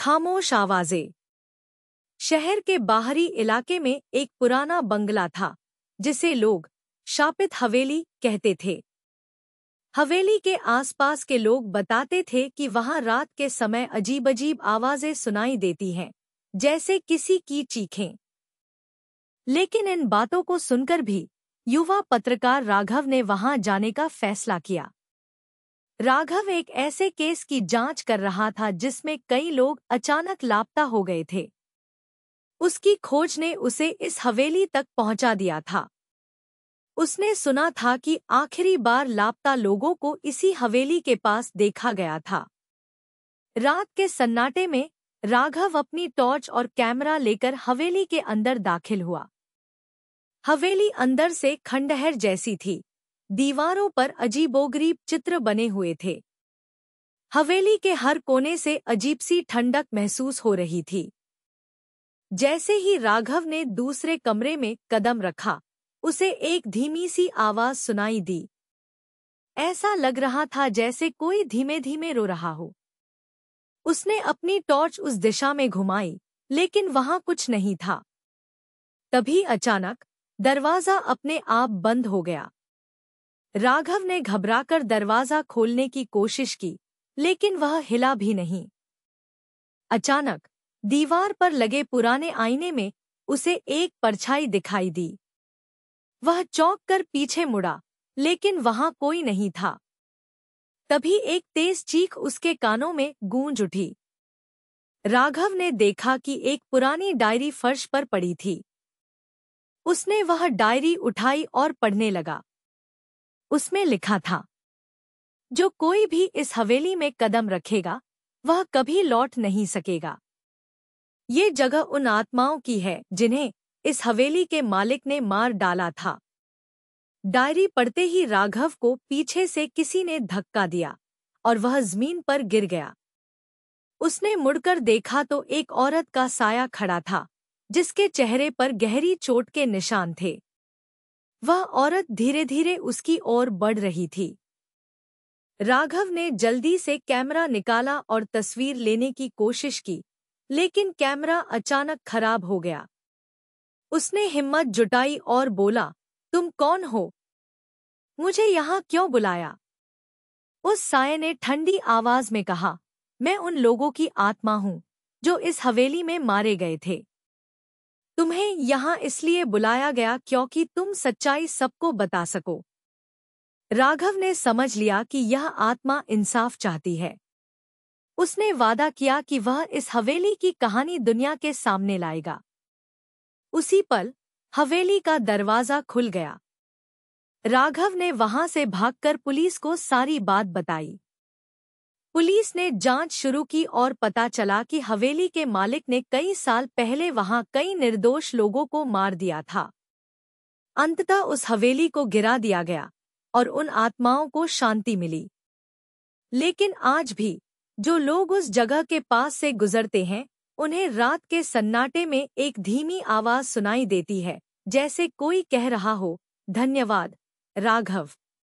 खामोश आवाजें। शहर के बाहरी इलाके में एक पुराना बंगला था जिसे लोग शापित हवेली कहते थे। हवेली के आसपास के लोग बताते थे कि वहां रात के समय अजीब अजीब आवाजें सुनाई देती हैं, जैसे किसी की चीखें। लेकिन इन बातों को सुनकर भी युवा पत्रकार राघव ने वहां जाने का फैसला किया। राघव एक ऐसे केस की जांच कर रहा था जिसमें कई लोग अचानक लापता हो गए थे। उसकी खोज ने उसे इस हवेली तक पहुंचा दिया था। उसने सुना था कि आखिरी बार लापता लोगों को इसी हवेली के पास देखा गया था। रात के सन्नाटे में राघव अपनी टॉर्च और कैमरा लेकर हवेली के अंदर दाखिल हुआ। हवेली अंदर से खंडहर जैसी थी। दीवारों पर अजीबोगरीब चित्र बने हुए थे। हवेली के हर कोने से अजीब सी ठंडक महसूस हो रही थी। जैसे ही राघव ने दूसरे कमरे में कदम रखा, उसे एक धीमी सी आवाज सुनाई दी। ऐसा लग रहा था जैसे कोई धीमे धीमे रो रहा हो। उसने अपनी टॉर्च उस दिशा में घुमाई, लेकिन वहां कुछ नहीं था। तभी अचानक दरवाजा अपने आप बंद हो गया। राघव ने घबराकर दरवाजा खोलने की कोशिश की, लेकिन वह हिला भी नहीं। अचानक दीवार पर लगे पुराने आईने में उसे एक परछाई दिखाई दी। वह चौंक कर पीछे मुड़ा, लेकिन वहां कोई नहीं था। तभी एक तेज चीख उसके कानों में गूंज उठी। राघव ने देखा कि एक पुरानी डायरी फर्श पर पड़ी थी। उसने वह डायरी उठाई और पढ़ने लगा। उसमें लिखा था, जो कोई भी इस हवेली में कदम रखेगा वह कभी लौट नहीं सकेगा। ये जगह उन आत्माओं की है जिन्हें इस हवेली के मालिक ने मार डाला था। डायरी पढ़ते ही राघव को पीछे से किसी ने धक्का दिया और वह जमीन पर गिर गया। उसने मुड़कर देखा तो एक औरत का साया खड़ा था, जिसके चेहरे पर गहरी चोट के निशान थे। वह औरत धीरे धीरे उसकी ओर बढ़ रही थी। राघव ने जल्दी से कैमरा निकाला और तस्वीर लेने की कोशिश की, लेकिन कैमरा अचानक खराब हो गया। उसने हिम्मत जुटाई और बोला, तुम कौन हो? मुझे यहाँ क्यों बुलाया? उस साये ने ठंडी आवाज में कहा, मैं उन लोगों की आत्मा हूँ जो इस हवेली में मारे गए थे। तुम्हें यहाँ इसलिए बुलाया गया क्योंकि तुम सच्चाई सबको बता सको। राघव ने समझ लिया कि यह आत्मा इंसाफ चाहती है। उसने वादा किया कि वह इस हवेली की कहानी दुनिया के सामने लाएगा। उसी पल हवेली का दरवाजा खुल गया। राघव ने वहां से भागकर पुलिस को सारी बात बताई। पुलिस ने जांच शुरू की और पता चला कि हवेली के मालिक ने कई साल पहले वहां कई निर्दोष लोगों को मार दिया था। अंततः उस हवेली को गिरा दिया गया और उन आत्माओं को शांति मिली। लेकिन आज भी जो लोग उस जगह के पास से गुजरते हैं, उन्हें रात के सन्नाटे में एक धीमी आवाज सुनाई देती है, जैसे कोई कह रहा हो, धन्यवाद राघव।